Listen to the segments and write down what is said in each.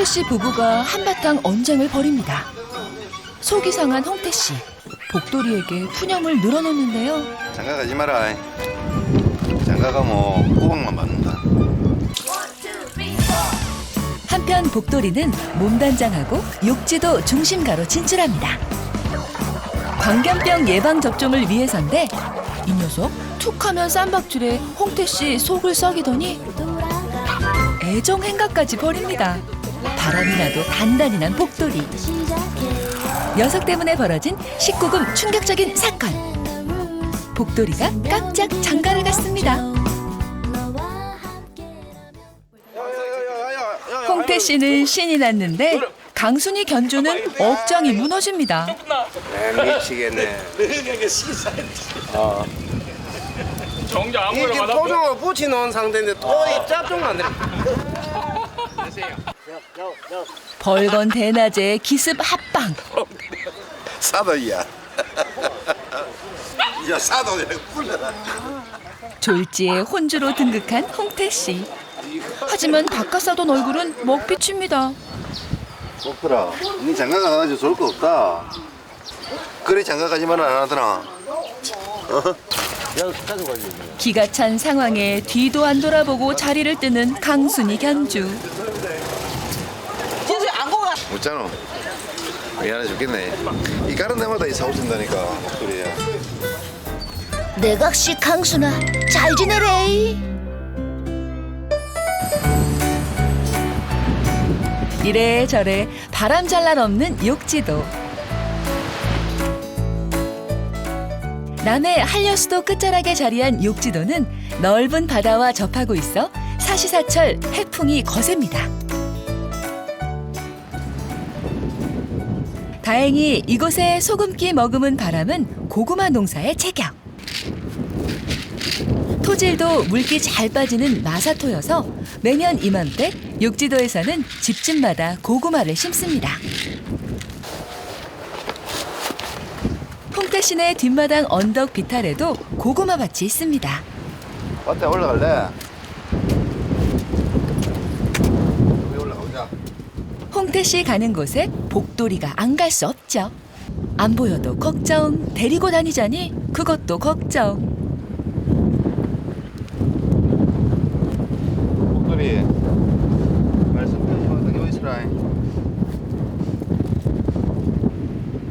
홍태씨 부부가 한바탕 언쟁을 벌입니다. 속이 상한 홍태씨, 복돌이에게 푸념을 늘어놓는데요. 장가 가지 마라. 장가가 뭐 꼬박만 받는다. 한편 복돌이는 몸단장하고 욕지도 중심가로 진출합니다. 광견병 예방 접종을 위해서인데 이 녀석 툭하면 쌈박줄에 홍태씨 속을 썩이더니 애정 행가까지 벌입니다. 바람이 나도 단단히 난 복돌이. 녀석 때문에 벌어진 19금 충격적인 사건. 복돌이가 깜짝 장가를 갔습니다. 홍태씨는 신이 났는데 강순이 견주는 억장이 무너집니다. 미치겠네. 정작 아무거나 이게 받아. 토종을 붙여놓은 상태인데 토이 짭좀 만들어. 벌건 대낮에 기습 합방. 사도야. 야 사도 굴려라. 졸지에 혼주로 등극한 홍태씨. 하지만 바깥 싸던 얼굴은 먹비칩니다. 복들아, 니 장가 가가지고 좋을 거 없다. 그래 장가 가지만 안 하더나. 기가 찬 상황에 뒤도 안 돌아보고 자리를 뜨는 강순이 견주. 묻잖아. 미안해 죽겠네. 이 가는 데마다 이 사고 친다니까 목소리야. 내각시 강순아 잘 지내래. 이래저래 바람잘날 없는 욕지도. 남해 한려수도 끝자락에 자리한 욕지도는 넓은 바다와 접하고 있어 사시사철 해풍이 거셉니다. 다행히 이곳에 소금기 머금은 바람은 고구마 농사의 제격. 토질도 물기 잘 빠지는 마사토여서 매년 이맘때 욕지도에서는 집집마다 고구마를 심습니다. 홍태시내 뒷마당 언덕 비탈에도 고구마 밭이 있습니다. 밭에 올라갈래? 여기 올라가자. 홍태씨 가는 곳에 복돌이가 안 갈 수 없죠. 안 보여도 걱정, 데리고 다니자니 그것도 걱정. 복돌이 말씀 편집하다 여기 있으라.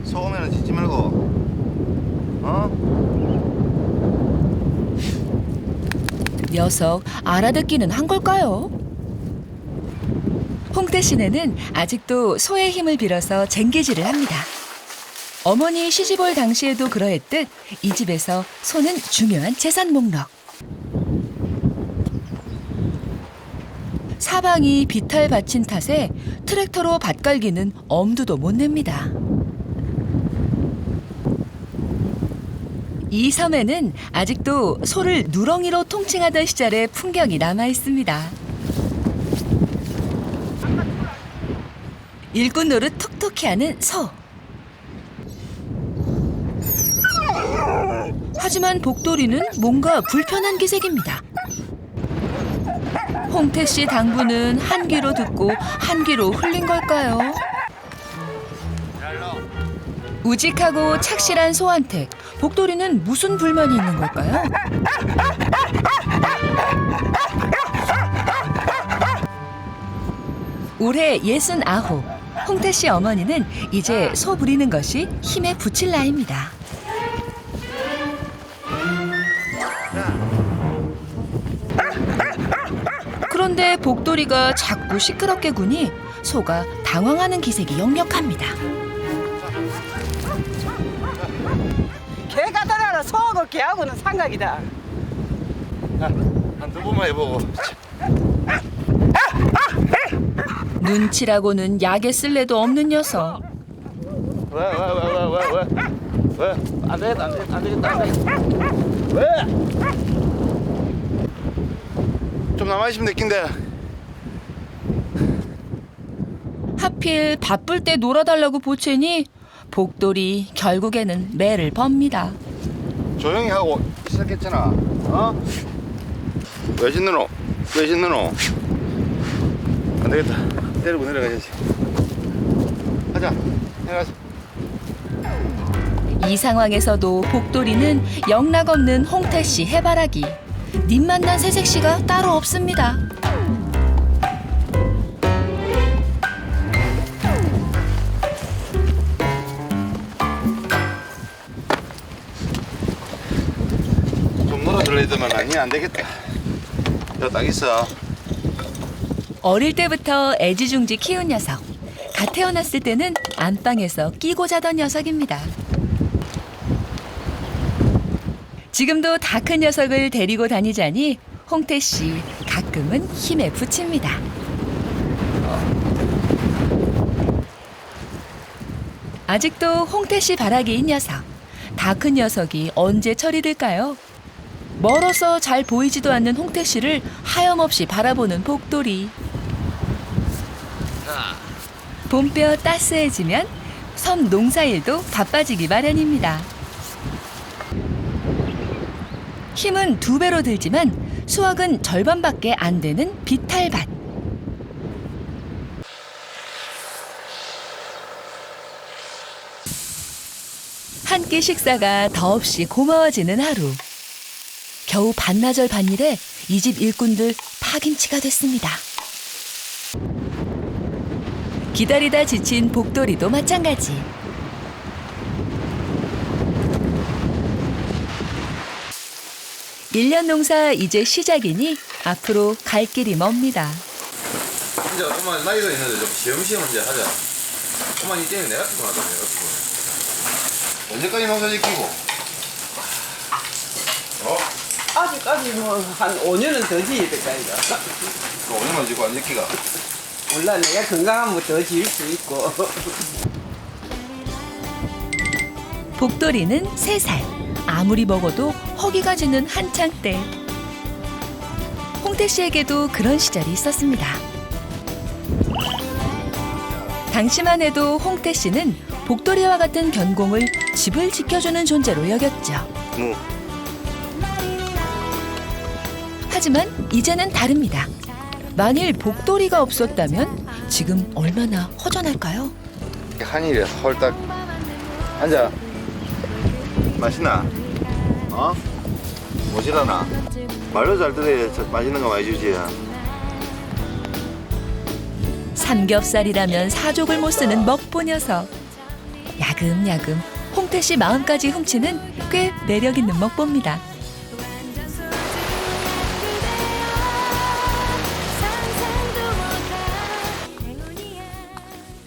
소금에는 짓지 말고. 어? 녀석 알아듣기는 한 걸까요? 홍태 시내는 아직도 소의 힘을 빌어서 쟁기질을 합니다. 어머니 시집 올 당시에도 그러했듯 이 집에서 소는 중요한 재산 목록. 사방이 비탈 밭인 탓에 트랙터로 밭 갈기는 엄두도 못 냅니다. 이 섬에는 아직도 소를 누렁이로 통칭하던 시절의 풍경이 남아 있습니다. 일꾼 노릇 톡톡히 하는 소. 하지만 복돌이는 뭔가 불편한 기색입니다. 홍태씨 당부는 한 귀로 듣고 한 귀로 흘린 걸까요? 우직하고 착실한 소한테 복돌이는 무슨 불만이 있는 걸까요? 올해 69, 홍태씨 어머니는 이제 소 부리는 것이 힘에 부칠 나이입니다. 그런데 복돌이가 자꾸 시끄럽게 구니 소가 당황하는 기색이 역력합니다. 개가 들어라 소하고 개하고는 상각이다. 한 두 번만 해보고. 눈치라고는 약에 쓸래도 없는 녀석. 왜? 안 되겠다. 왜? 좀 남아있으면 느낀데. 하필 바쁠 때 놀아달라고 보채니 복돌이 결국에는 매를 법니다. 조용히 하고 시작했잖아. 어? 왜 짖느노? 안 되겠다. 데리고 내려가야지. 가자. 내려가자. 이 상황에서도 복돌이는 영락없는 홍태씨 해바라기. 님 만난 새색시가 따로 없습니다. 좀 놀아줄래더만 아니 안 되겠다. 야, 딱 있어. 어릴 때부터 애지중지 키운 녀석. 갓 태어났을 때는 안방에서 끼고 자던 녀석입니다. 지금도 다 큰 녀석을 데리고 다니자니 홍태 씨 가끔은 힘에 부칩니다. 아직도 홍태 씨 바라기인 녀석. 다 큰 녀석이 언제 처리될까요? 멀어서 잘 보이지도 않는 홍태 씨를 하염없이 바라보는 복돌이. 봄볕 따스해지면 섬 농사일도 바빠지기 마련입니다. 힘은 2배로 들지만 수확은 절반밖에 안 되는 비탈밭. 한 끼 식사가 더없이 고마워지는 하루. 겨우 반나절 반일에 이 집 일꾼들 파김치가 됐습니다. 기다리다 지친 복돌이도 마찬가지. 일 년 농사 이제 시작이니 앞으로 갈 길이 멉니다. 이제 엄마 나이도 있는데 좀 시험시험 이제 하자. 엄마 이제는 내가 피곤하다. 내가 피곤해. 언제까지 농사 지키고? 아직까지 뭐 한 5년은 더 지어야 될 거야. 그 5년만 지고 안 지키가. 몰라, 내가 건강하면 더 지을 수 있고. 복돌이는 3살. 아무리 먹어도 허기가 지는 한창 때. 홍태 씨에게도 그런 시절이 있었습니다. 당시만 해도 홍태 씨는 복돌이와 같은 견공을 집을 지켜주는 존재로 여겼죠. 하지만 이제는 다릅니다. 만일 복돌이가 없었다면 지금 얼마나 허전할까요? 한일에 홀딱 앉아. 맛있나? 어? 모시라나? 말로 잘 들어야 맛있는 거 많이 주지. 삼겹살이라면 사족을 못 쓰는 먹보 녀석. 야금야금 홍태 씨 마음까지 훔치는 꽤 매력 있는 먹보입니다.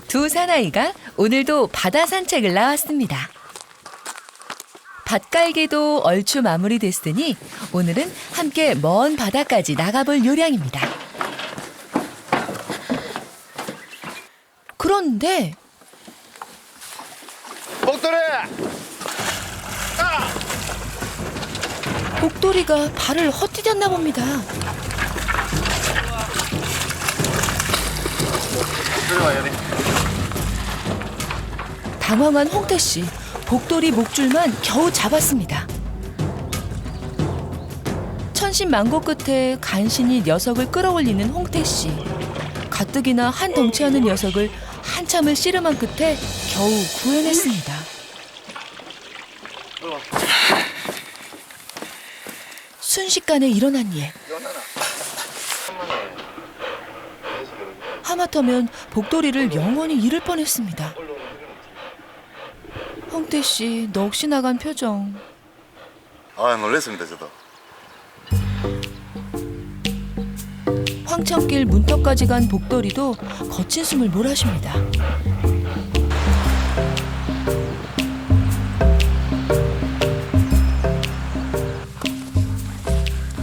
두 사나이가 오늘도 바다 산책을 나왔습니다. 밭갈기도 얼추 마무리됐으니 오늘은 함께 먼 바다까지 나가볼 요량입니다. 그런데 복돌이! 복돌이가 발을 헛디뎠나 봅니다. 들어와야 돼. 당황한 홍태 씨, 복돌이 목줄만 겨우 잡았습니다. 천신만고 끝에 간신히 녀석을 끌어올리는 홍태 씨. 가뜩이나 한 덩치하는 녀석을 한참을 씨름한 끝에 겨우 구해냈습니다. 순식간에 일어난 일. 하마터면 복돌이를 영원히 잃을 뻔했습니다. 홍태 씨 넋이 나간 표정. 아, 놀랬습니다, 저도. 황천길 문턱까지 간 복돌이도 거친 숨을 몰아쉽니다.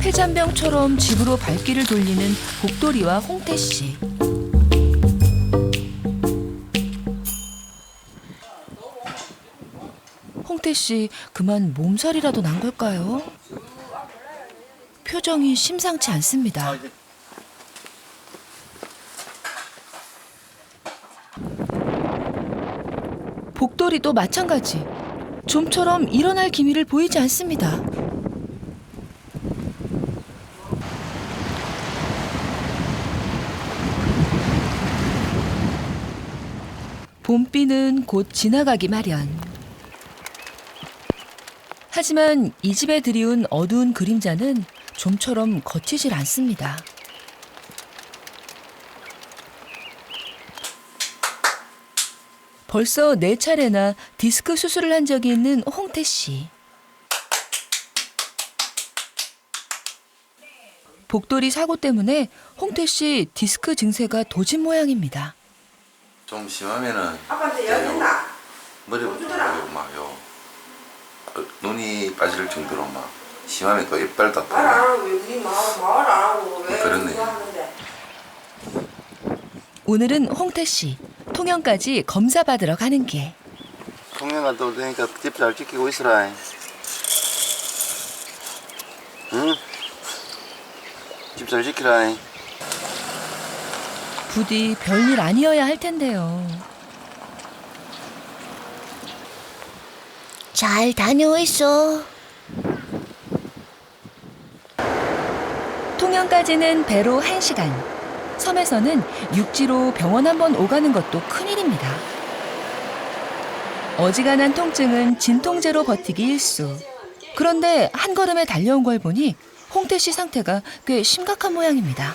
폐잔병처럼 집으로 발길을 돌리는 복돌이와 홍태 씨. 홍태 씨 그만 몸살이라도 난 걸까요? 표정이 심상치 않습니다. 복돌이도 마찬가지. 좀처럼 일어날 기미를 보이지 않습니다. 봄비는 곧 지나가기 마련. 하지만 이 집에 들이운 어두운 그림자는 좀처럼 거치질 않습니다. 벌써 4차례나 디스크 수술을 한 적이 있는 홍태 씨. 복돌이 사고 때문에 홍태 씨 디스크 증세가 도진 모양입니다. 좀 심하면은 아빠한테 연했나? 머리부터 막요 눈이 빠질 정도로 막 심하면 또 이빨도 아프고 말 안 하고 왜 우리 말 안 하고 왜 그러네. 그거 하는데? 오늘은 홍태 씨 통영까지 검사 받으러 가는 길. 통영 갔다 올 테니까 집 잘 지키고 있으라. 응? 집 잘 지키라. 부디 별일 아니어야 할 텐데요. 잘 다녀와 있어. 통영까지는 배로 1시간. 섬에서는 육지로 병원 한번 오가는 것도 큰일입니다. 어지간한 통증은 진통제로 버티기 일쑤. 그런데 한 걸음에 달려온 걸 보니 홍태 씨 상태가 꽤 심각한 모양입니다.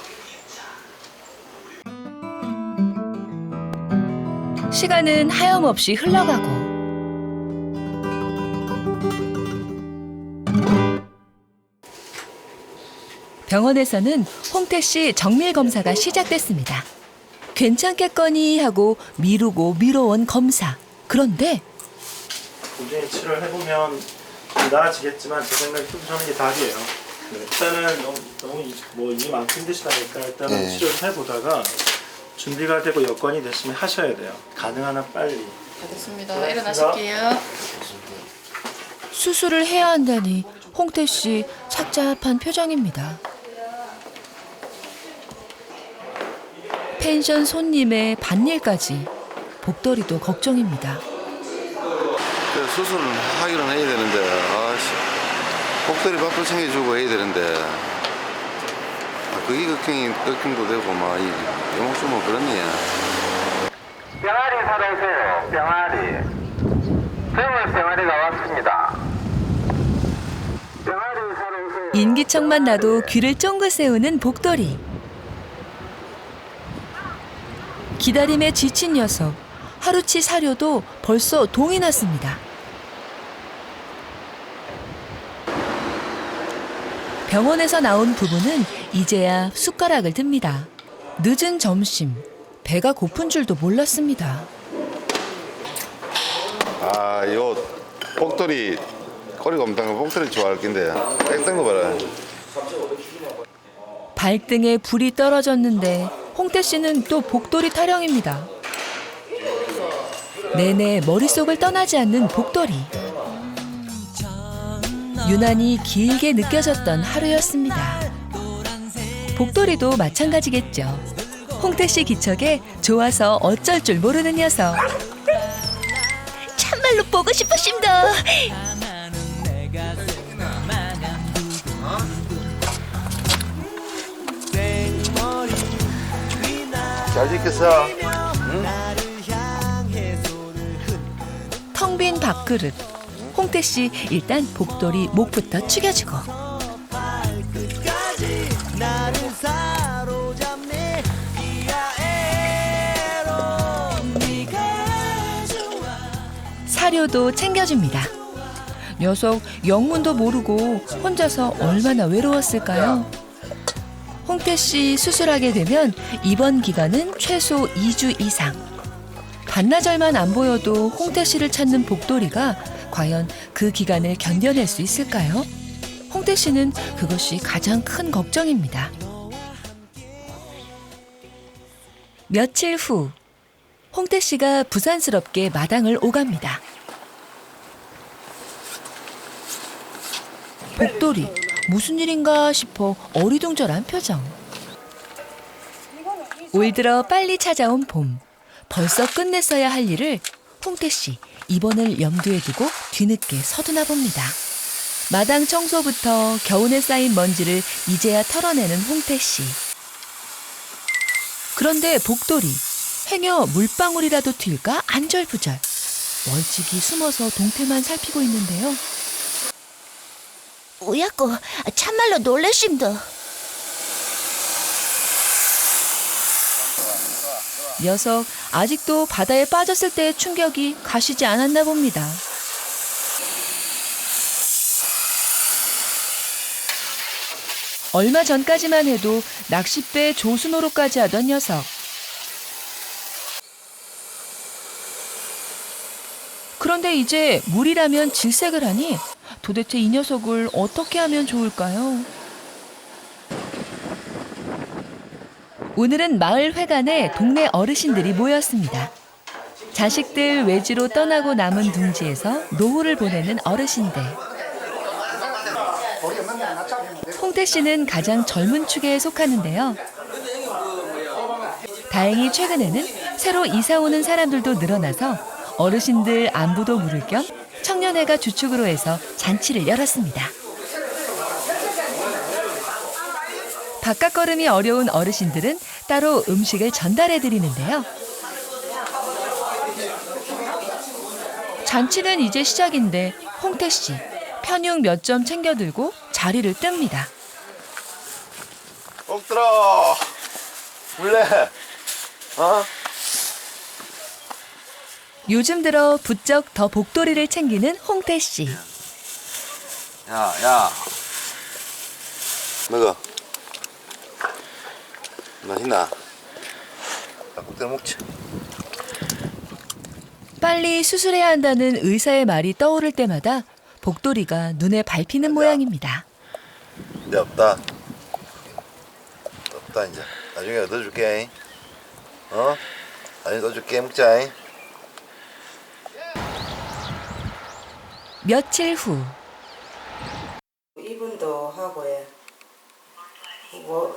시간은 하염없이 흘러가고 병원에서는 홍태 씨 정밀 검사가 시작됐습니다. 괜찮겠거니 하고 미루고 미뤄온 검사. 그런데 본인이 치료를 해보면 나아지겠지만 제 생각에 좀 저는 게 답이에요. 일단은 너무 일이 많고 힘드시다니까 일단은 네. 치료를 해보다가 준비가 되고 여건이 됐으면 하셔야 돼요. 가능한 한 빨리. 됐습니다. 일어나실게요. 수술을 해야 한다니 홍태 씨 착잡한 표정입니다. 펜션 손님의 밭일까지 복돌이도 걱정입니다. 수술은 하기는 해야 되는데 복돌이 밥도 챙겨주고 해야 되는데 그게 걱정도 되고 막 요목조목 그렇네. 병아리 사러 오세요. 병아리. 젊은 병아리가 왔습니다. 병아리 사러 오세요. 인기척만 나도 귀를 쫑긋 세우는 복돌이. 기다림에 지친 녀석. 하루치 사료도 벌써 동이 났습니다. 병원에서 나온 부부는 이제야 숟가락을 듭니다. 늦은 점심, 배가 고픈 줄도 몰랐습니다. 요 복돌이 꼬리가 없는 거 복돌이 좋아할 텐데 땡땡 거 봐라. 발등에 불이 떨어졌는데 홍태 씨는 또 복돌이 타령입니다. 내내 머릿속을 떠나지 않는 복돌이. 유난히 길게 느껴졌던 하루였습니다. 복돌이도 마찬가지겠죠. 홍태 씨 기척에 좋아서 어쩔 줄 모르는 녀석. 참말로 보고 싶으십니다. 잘 지켰어. 텅 빈 밥그릇. 홍태 씨 일단 복돌이 목부터 축여주고. 사료도 챙겨줍니다. 녀석 영문도 모르고 혼자서 얼마나 외로웠을까요? 홍태 씨 수술하게 되면 입원 기간은 최소 2주 이상. 반나절만 안 보여도 홍태 씨를 찾는 복돌이가 과연 그 기간을 견뎌낼 수 있을까요? 홍태 씨는 그것이 가장 큰 걱정입니다. 며칠 후 홍태 씨가 부산스럽게 마당을 오갑니다. 복돌이 무슨 일인가 싶어 어리둥절한 표정. 올 들어 빨리 찾아온 봄. 벌써 끝냈어야 할 일을 홍태 씨 입원을 염두에 두고 뒤늦게 서두나 봅니다. 마당 청소부터 겨우내 쌓인 먼지를 이제야 털어내는 홍태 씨. 그런데 복돌이 행여 물방울이라도 튈까 안절부절. 멀찍이 숨어서 동태만 살피고 있는데요. 우야꼬 참말로 놀라심도. 녀석 아직도 바다에 빠졌을 때의 충격이 가시지 않았나 봅니다. 얼마 전까지만 해도 낚싯배 조수노로까지 하던 녀석. 그런데 이제 물이라면 질색을 하니 도대체 이 녀석을 어떻게 하면 좋을까요? 오늘은 마을 회관에 동네 어르신들이 모였습니다. 자식들 외지로 떠나고 남은 둥지에서 노후를 보내는 어르신들. 홍태 씨는 가장 젊은 축에 속하는데요. 다행히 최근에는 새로 이사 오는 사람들도 늘어나서 어르신들 안부도 물을 겸 청년회가 주축으로 해서 잔치를 열었습니다. 바깥걸음이 어려운 어르신들은 따로 음식을 전달해 드리는데요. 잔치는 이제 시작인데 홍태 씨 편육 몇 점 챙겨들고 자리를 뜹니다. 옥들어 몰래 요즘 들어 부쩍 더 복도리를 챙기는 홍태 씨. 야 먹어. 맛있나? 옥들 먹자. 빨리 수술해야 한다는 의사의 말이 떠오를 때마다 복도리가 눈에 밟히는 모양입니다. 이제 없다 이제. 나중에 얻어줄게. 나중에 얻어줄게. 먹자. 며칠 후 이분도 하고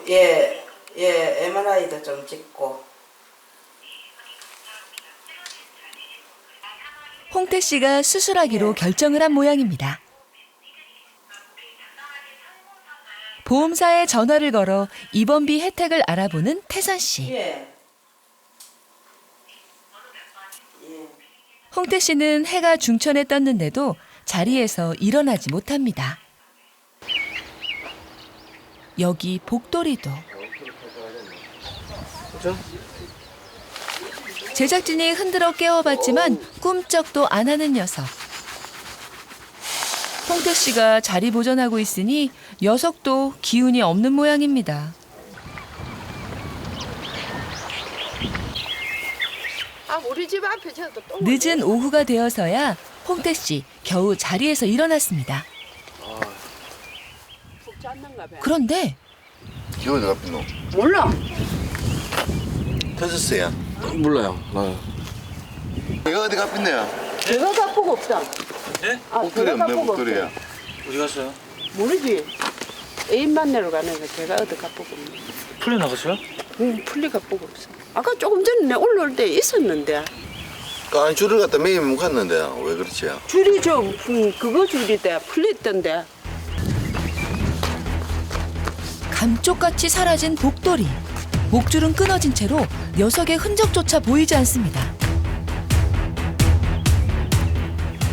예. MRI도 좀 찍고. 홍태 씨가 수술하기로 결정을 한 모양입니다. 보험사에 전화를 걸어 입원비 혜택을 알아보는 태선 씨. 예. 홍태 씨는 해가 중천에 떴는데도 자리에서 일어나지 못합니다. 여기 복도리도. 제작진이 흔들어 깨워봤지만 꿈쩍도 안 하는 녀석. 홍태 씨가 자리 보전하고 있으니 녀석도 기운이 없는 모양입니다. 우리 집 앞에 저도 또 늦은 오후가 되어서야 홍태 씨 겨우 자리에서 일어났습니다. 그런데 기분이 나쁜 놈. 몰라. 터졌어요. 몰라요. 나요. 내가 어디 갚았네요. 제가 갖고 없다. 네? 목도리 없네. 목도리야. 어디 갔어요? 모르지. 애인 만나러 가는 거 제가 어디 갖고 없네. 풀려 나갔어요? 응, 풀리 갖고 없어. 아까 조금 전에 내 올라올 때 있었는데. 아니 줄을 갖다 매일 못 갔는데 왜 그렇지? 줄이 그거 줄이대 풀렸던데. 감쪽같이 사라진 복도리. 목줄은 끊어진 채로 녀석의 흔적조차 보이지 않습니다.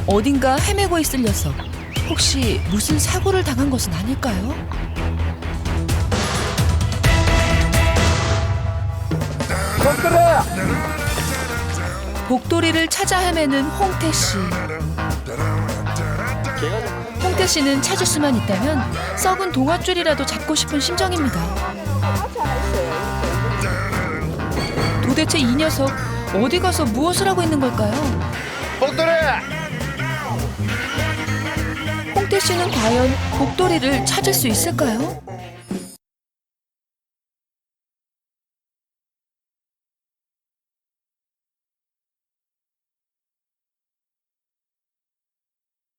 어딘가 헤매고 있을 녀석. 혹시 무슨 사고를 당한 것은 아닐까요? 복도리를 찾아 헤매는 홍태 씨. 홍태 씨는 찾을 수만 있다면 썩은 동아줄이라도 잡고 싶은 심정입니다. 도대체 이 녀석 어디 가서 무엇을 하고 있는 걸까요? 복도리! 홍태 씨는 과연 복도리를 찾을 수 있을까요?